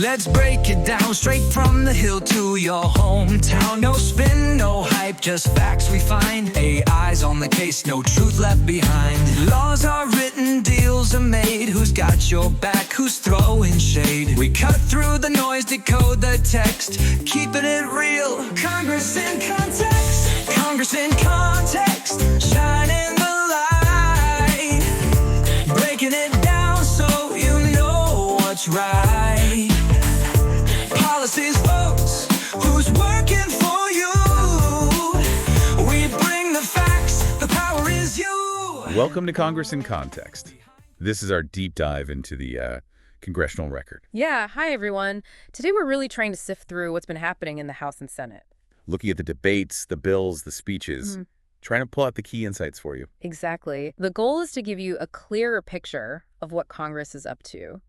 Let's break it down straight from the hill to your hometown. No spin, no hype, just facts we find. AI's on the case, no truth left behind. Laws are written, deals are made. Who's got your back, who's throwing shade? We cut through the noise, decode the text, keeping it real. Congress in context, Congress in context, shining the light, breaking it down so you know what's right. Policies, votes, who's working for you? We bring the facts, the power is you. Welcome to Congress in Context. This is our deep dive into the Congressional Record. Yeah, hi everyone. Today we're really trying to sift through what's been happening in the House and Senate. Looking at the debates, the bills, the speeches, trying to pull out the key insights for you. Exactly. The goal is to give you a clearer picture of what Congress is up to.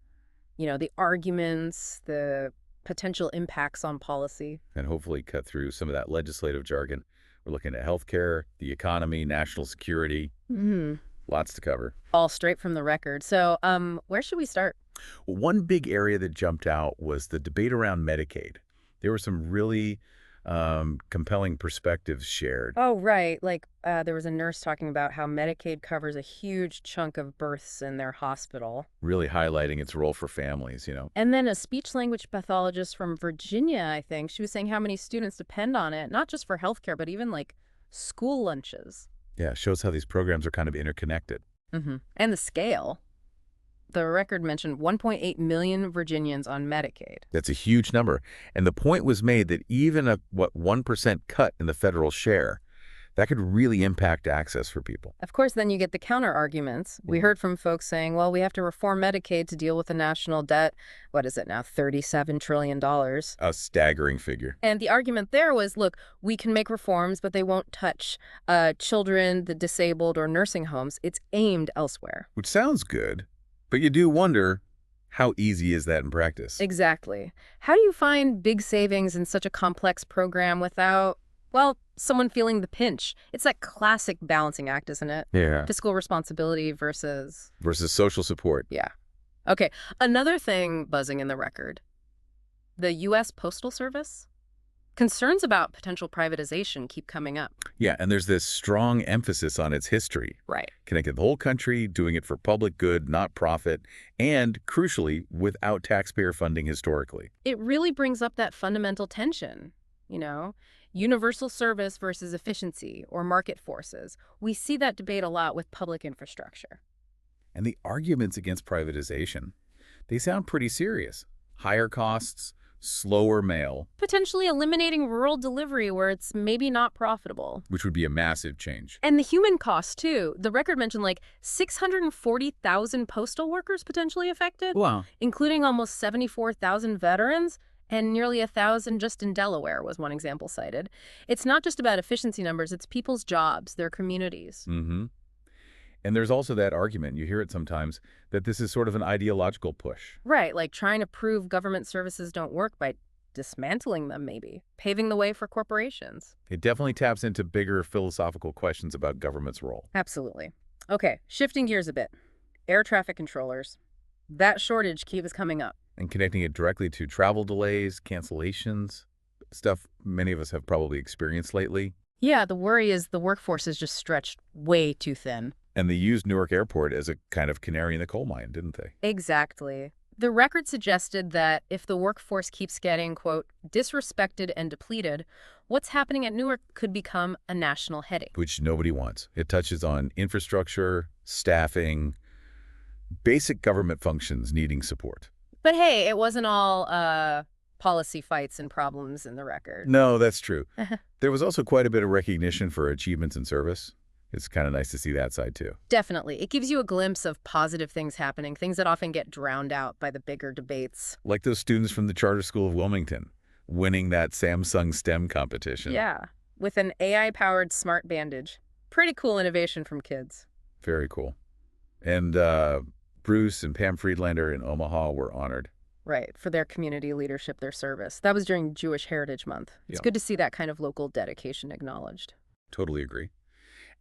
You know, the arguments, the potential impacts on policy. And hopefully cut through some of that legislative jargon. We're looking at healthcare, the economy, national security. Lots to cover. All straight from the record. So where should we start? One big area that jumped out was the debate around Medicaid. There were some really compelling perspectives shared. Oh, right. Like there was a nurse talking about how Medicaid covers a huge chunk of births in their hospital. Really highlighting its role for families, you know. And then a speech-language pathologist from Virginia, I think, she was saying how many students depend on it, not just for healthcare, but even like school lunches. Yeah, shows how these programs are kind of interconnected. And the scale. The record mentioned 1.8 million Virginians on Medicaid. That's a huge number. And the point was made that even a, 1% cut in the federal share, that could really impact access for people. Of course, then you get the counter arguments. We heard from folks saying, well, we have to reform Medicaid to deal with the national debt. What is it now? $37 trillion. A staggering figure. And the argument there was, look, we can make reforms, but they won't touch children, the disabled, or nursing homes. It's aimed elsewhere. Which sounds good. But you do wonder, how easy is that in practice? Exactly. How do you find big savings in such a complex program without, well, someone feeling the pinch? It's that classic balancing act, isn't it? Yeah. Fiscal responsibility versus social support. Yeah. Okay. Another thing buzzing in the record, the U.S. Postal Service. Concerns about potential privatization keep coming up. Yeah, and there's this strong emphasis on its history. Right. Connecting the whole country, doing it for public good, not profit, and, crucially, without taxpayer funding historically. It really brings up that fundamental tension, you know, universal service versus efficiency or market forces. We see that debate a lot with public infrastructure. And the arguments against privatization, they sound pretty serious. Higher costs, slower mail. Potentially eliminating rural delivery where it's maybe not profitable. Which would be a massive change. And the human cost, too. The record mentioned like 640,000 postal workers potentially affected. Wow. Including almost 74,000 veterans, and nearly 1,000 just in Delaware was one example cited. It's not just about efficiency numbers, it's people's jobs, their communities. And there's also that argument, you hear it sometimes, that this is sort of an ideological push. Right, like trying to prove government services don't work by dismantling them, maybe, paving the way for corporations. It definitely taps into bigger philosophical questions about government's role. Absolutely. Okay, shifting gears a bit. Air traffic controllers. That shortage keeps coming up. And connecting it directly to travel delays, cancellations, stuff many of us have probably experienced lately. Yeah, the worry is the workforce is just stretched way too thin. And they used Newark Airport as a kind of canary in the coal mine, didn't they? Exactly. The record suggested that if the workforce keeps getting, quote, disrespected and depleted, what's happening at Newark could become a national headache. Which nobody wants. It touches on infrastructure, staffing, basic government functions needing support. But hey, it wasn't all policy fights and problems in the record. No, that's true. There was also quite a bit of recognition for achievements in service. It's kind of nice to see that side, too. Definitely. It gives you a glimpse of positive things happening, things that often get drowned out by the bigger debates. Like those students from the Charter School of Wilmington winning that Samsung STEM competition. Yeah, with an AI-powered smart bandage. Pretty cool innovation from kids. Very cool. And Bruce and Pam Friedlander in Omaha were honored. Right, for their community leadership, their service. That was during Jewish Heritage Month. It's good to see that kind of local dedication acknowledged. Totally agree.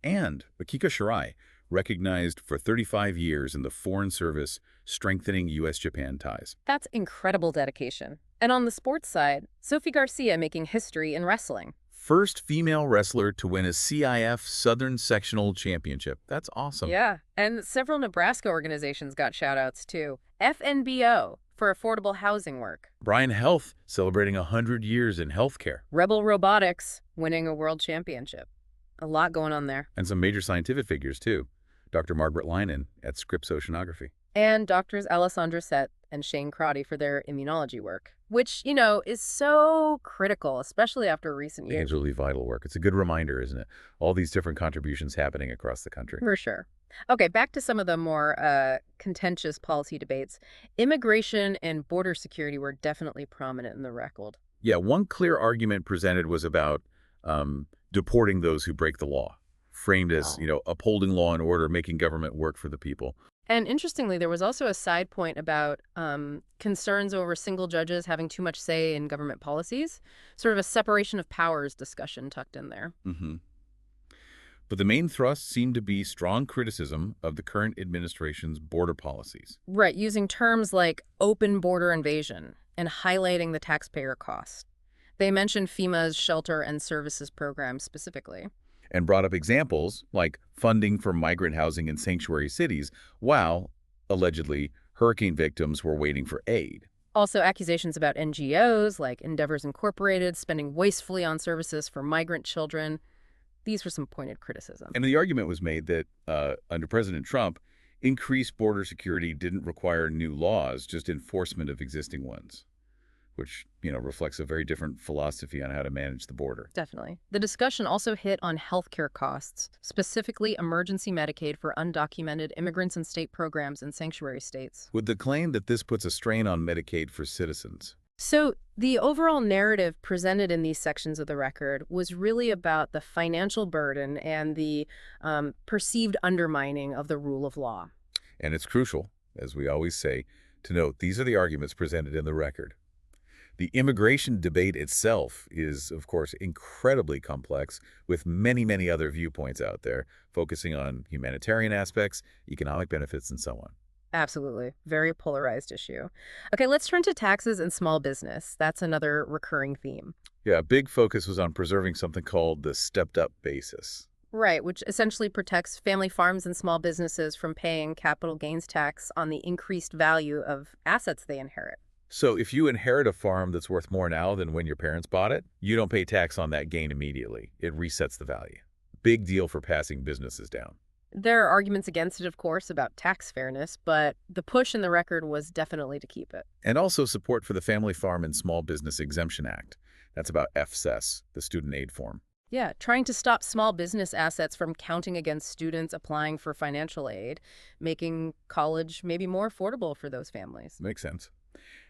And Akika Shirai, recognized for 35 years in the Foreign Service, strengthening U.S.-Japan ties. That's incredible dedication. And on the sports side, Sophie Garcia making history in wrestling. First female wrestler to win a CIF Southern Sectional Championship. That's awesome. Yeah, and several Nebraska organizations got shout-outs too. FNBO for affordable housing work. Bryan Health celebrating 100 years in healthcare. Rebel Robotics winning a world championship. A lot going on there. And some major scientific figures, too. Dr. Margaret Leinen at Scripps Oceanography. And doctors Alessandra Sett and Shane Crotty for their immunology work, which, is so critical, especially after recent years. It's really vital work. It's a good reminder, isn't it? All these different contributions happening across the country. For sure. Okay, back to some of the more contentious policy debates. Immigration and border security were definitely prominent in the record. Yeah, one clear argument presented was about deporting those who break the law, framed as, upholding law and order, making government work for the people. And interestingly, there was also a side point about concerns over single judges having too much say in government policies, sort of a separation of powers discussion tucked in there. Mm-hmm. But the main thrust seemed to be strong criticism of the current administration's border policies. Right, using terms like open border invasion and highlighting the taxpayer cost. They mentioned FEMA's shelter and services program specifically. And brought up examples like funding for migrant housing in sanctuary cities, while, allegedly, hurricane victims were waiting for aid. Also accusations about NGOs like Endeavors Incorporated spending wastefully on services for migrant children. These were some pointed criticism. And the argument was made that under President Trump, increased border security didn't require new laws, just enforcement of existing ones, which, reflects a very different philosophy on how to manage the border. Definitely. The discussion also hit on healthcare costs, specifically emergency Medicaid for undocumented immigrants and state programs in sanctuary states. With the claim that this puts a strain on Medicaid for citizens. So the overall narrative presented in these sections of the record was really about the financial burden and the perceived undermining of the rule of law. And it's crucial, as we always say, to note these are the arguments presented in the record. The immigration debate itself is, of course, incredibly complex, with many, many other viewpoints out there, focusing on humanitarian aspects, economic benefits, and so on. Absolutely. Very polarized issue. Okay, let's turn to taxes and small business. That's another recurring theme. Yeah, a big focus was on preserving something called the stepped-up basis. Right, which essentially protects family farms and small businesses from paying capital gains tax on the increased value of assets they inherit. So if you inherit a farm that's worth more now than when your parents bought it, you don't pay tax on that gain immediately. It resets the value. Big deal for passing businesses down. There are arguments against it, of course, about tax fairness, but the push in the record was definitely to keep it. And also support for the Family Farm and Small Business Exemption Act. That's about FSES, the student aid form. Yeah, trying to stop small business assets from counting against students applying for financial aid, making college maybe more affordable for those families. Makes sense.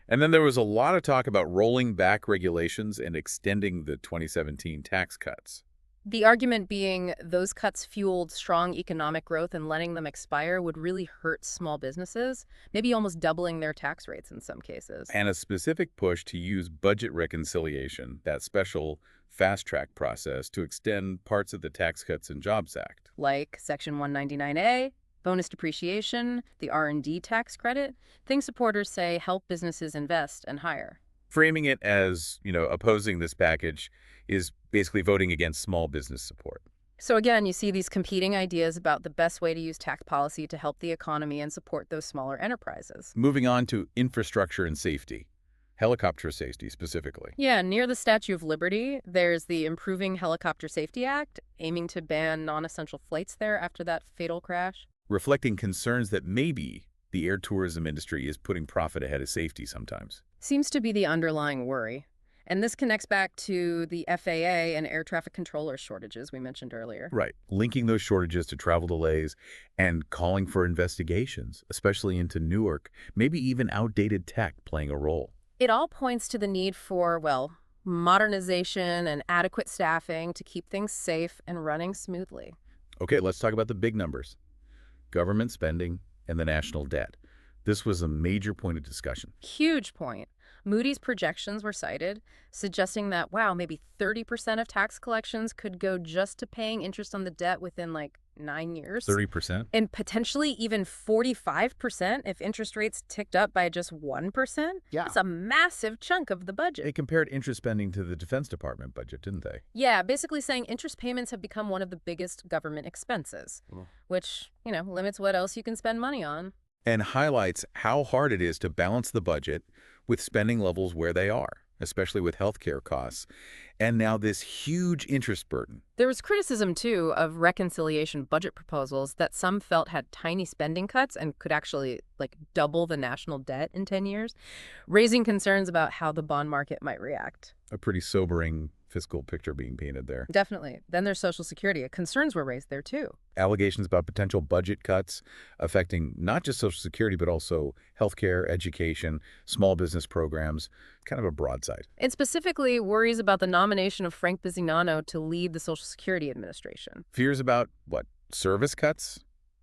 And then there was a lot of talk about rolling back regulations and extending the 2017 tax cuts. The argument being those cuts fueled strong economic growth, and letting them expire would really hurt small businesses, maybe almost doubling their tax rates in some cases. And a specific push to use budget reconciliation, that special fast-track process, to extend parts of the Tax Cuts and Jobs Act. Like Section 199A, bonus depreciation, the R&D tax credit, things supporters say help businesses invest and hire. Framing it as, opposing this package is basically voting against small business support. So again, you see these competing ideas about the best way to use tax policy to help the economy and support those smaller enterprises. Moving on to infrastructure and safety. Helicopter safety specifically. Yeah, near the Statue of Liberty, there's the Improving Helicopter Safety Act, aiming to ban non-essential flights there after that fatal crash. Reflecting concerns that maybe the air tourism industry is putting profit ahead of safety sometimes. Seems to be the underlying worry. And this connects back to the FAA and air traffic controller shortages we mentioned earlier. Right. Linking those shortages to travel delays and calling for investigations, especially into Newark, maybe even outdated tech playing a role. It all points to the need for, modernization and adequate staffing to keep things safe and running smoothly. Okay, let's talk about the big numbers. Government spending and the national debt. This was a major point of discussion. Huge point. Moody's projections were cited, suggesting that, wow, maybe 30% of tax collections could go just to paying interest on the debt within like 9 years. 30%? And potentially even 45% if interest rates ticked up by just 1%. Yeah. That's a massive chunk of the budget. They compared interest spending to the Defense Department budget, didn't they? Yeah, basically saying interest payments have become one of the biggest government expenses, which, limits what else you can spend money on. And highlights how hard it is to balance the budget with spending levels where they are, especially with healthcare costs, and now this huge interest burden. There was criticism, too, of reconciliation budget proposals that some felt had tiny spending cuts and could actually, double the national debt in 10 years, raising concerns about how the bond market might react. A pretty sobering fiscal picture being painted there. Definitely. Then there's Social Security. Concerns were raised there, too. Allegations about potential budget cuts affecting not just Social Security, but also healthcare, education, small business programs, kind of a broadside. And specifically, worries about the nomination of Frank Bisignano to lead the Social Security Administration. Fears about, service cuts,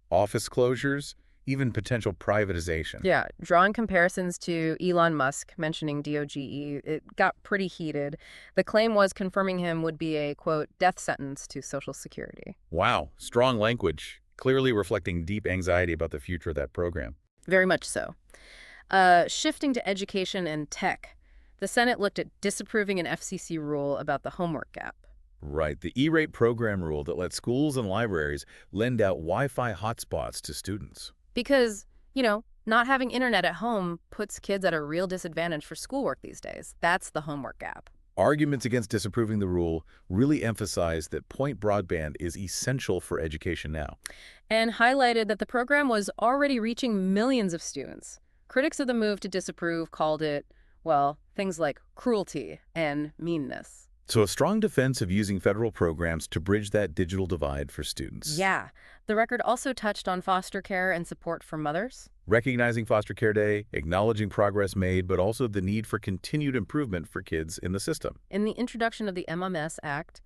office closures, even potential privatization. Yeah, drawing comparisons to Elon Musk, mentioning DOGE, it got pretty heated. The claim was confirming him would be a, quote, death sentence to Social Security. Wow, strong language, clearly reflecting deep anxiety about the future of that program. Very much so. Shifting to education and tech, the Senate looked at disapproving an FCC rule about the homework gap. Right, the E-rate program rule that lets schools and libraries lend out Wi-Fi hotspots to students. Because, not having internet at home puts kids at a real disadvantage for schoolwork these days. That's the homework gap. Arguments against disapproving the rule really emphasize that point broadband is essential for education now. And highlighted that the program was already reaching millions of students. Critics of the move to disapprove called it, things like cruelty and meanness. So a strong defense of using federal programs to bridge that digital divide for students. Yeah. The record also touched on foster care and support for mothers. Recognizing Foster Care Day, acknowledging progress made, but also the need for continued improvement for kids in the system. In the introduction of the MMS Act,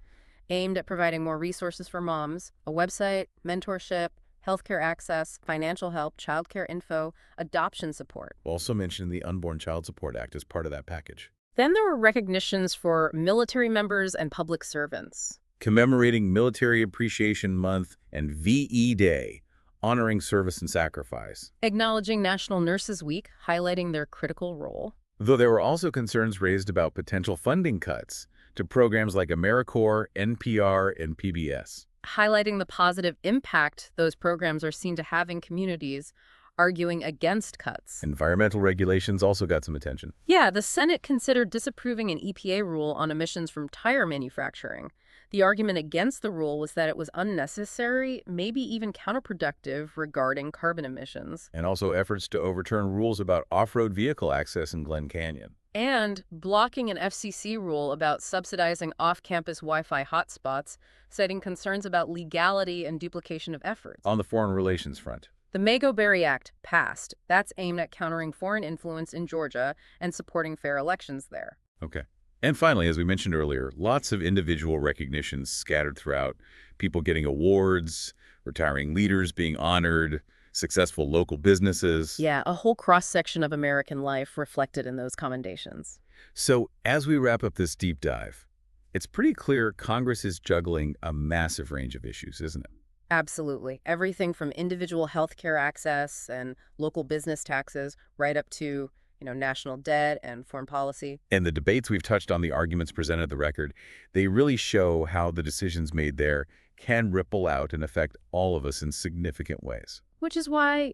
aimed at providing more resources for moms, a website, mentorship, healthcare access, financial help, childcare info, adoption support. Also mentioned in the Unborn Child Support Act as part of that package. Then there were recognitions for military members and public servants. Commemorating Military Appreciation Month and VE Day, honoring service and sacrifice. Acknowledging National Nurses Week, highlighting their critical role. Though there were also concerns raised about potential funding cuts to programs like AmeriCorps, NPR, and PBS. Highlighting the positive impact those programs are seen to have in communities, arguing against cuts. Environmental regulations also got some attention. Yeah, the Senate considered disapproving an EPA rule on emissions from tire manufacturing. The argument against the rule was that it was unnecessary, maybe even counterproductive regarding carbon emissions. And also efforts to overturn rules about off-road vehicle access in Glen Canyon. And blocking an FCC rule about subsidizing off-campus Wi-Fi hotspots, citing concerns about legality and duplication of efforts. On the foreign relations front. The Mago-Berry Act passed. That's aimed at countering foreign influence in Georgia and supporting fair elections there. Okay. And finally, as we mentioned earlier, lots of individual recognitions scattered throughout. People getting awards, retiring leaders being honored, successful local businesses. Yeah, a whole cross-section of American life reflected in those commendations. So as we wrap up this deep dive, it's pretty clear Congress is juggling a massive range of issues, isn't it? Absolutely. Everything from individual health care access and local business taxes right up to, national debt and foreign policy. And the debates we've touched on, the arguments presented at the record, they really show how the decisions made there can ripple out and affect all of us in significant ways. Which is why,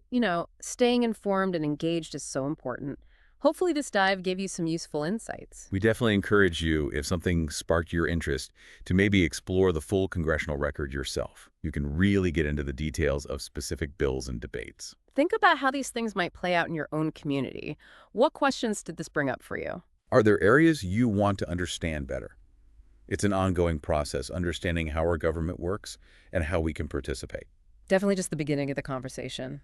staying informed and engaged is so important. Hopefully this dive gave you some useful insights. We definitely encourage you, if something sparked your interest, to maybe explore the full congressional record yourself. You can really get into the details of specific bills and debates. Think about how these things might play out in your own community. What questions did this bring up for you? Are there areas you want to understand better? It's an ongoing process, understanding how our government works and how we can participate. Definitely just the beginning of the conversation.